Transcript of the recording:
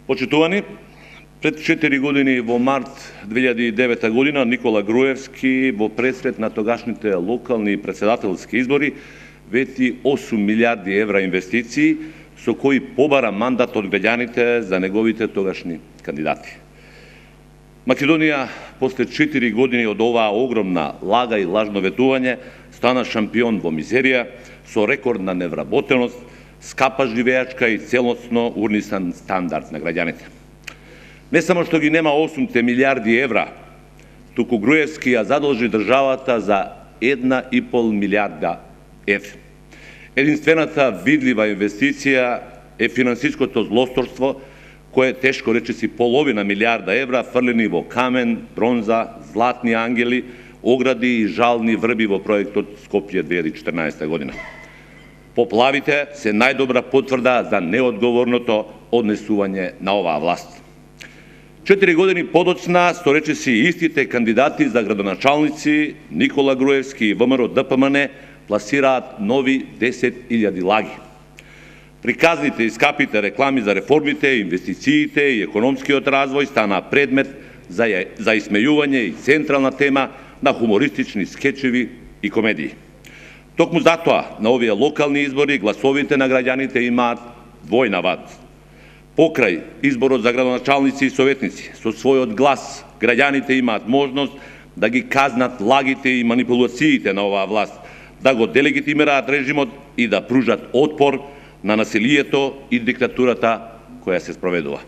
Почитувани, пред 4 години во март 2009 година Никола Груевски во пресред на тогашните локални и председателски избори вети 8 милиарди евра инвестиции, со кои побара мандат од граѓаните за неговите тогашни кандидати. Македонија, после 4 години од оваа огромна лага и лажно ветување, стана шампион во мизерија, со рекордна невработеност, скапа живеачка и целосно урнисан стандард на граѓаните. Не само што ги нема 8 милиарди евра, туку Груевски ја задолжи државата за 1,5 милиарда евра. Единствената видлива инвестиција е финансиското злосторство, кое тешко речиси половина милиарда евра фрлени во камен, бронза, златни ангели, огради и жални врби во проектот Скопје 2014 година. Поплавите се најдобра потврда за неодговорното однесување на оваа власт. 4 години подоцна, со речиси истите кандидати за градоначалници Никола Груевски и ВМРО ДПМН пласираат нови 10.000 лаги. Приказните и скапите реклами за реформите, инвестициите и економскиот развој стана предмет за исмејување и централна тема на хумористични скечеви и комедии. Токму затоа, на овие локални избори, гласовите на граѓаните имаат двојна вад. Покрај изборот за градоначалници и советници, со својот глас, граѓаните имаат можност да ги казнат лагите и манипулациите на оваа власт, да го делегитимираат режимот и да пружат отпор на насилието и диктатурата која се спроведува.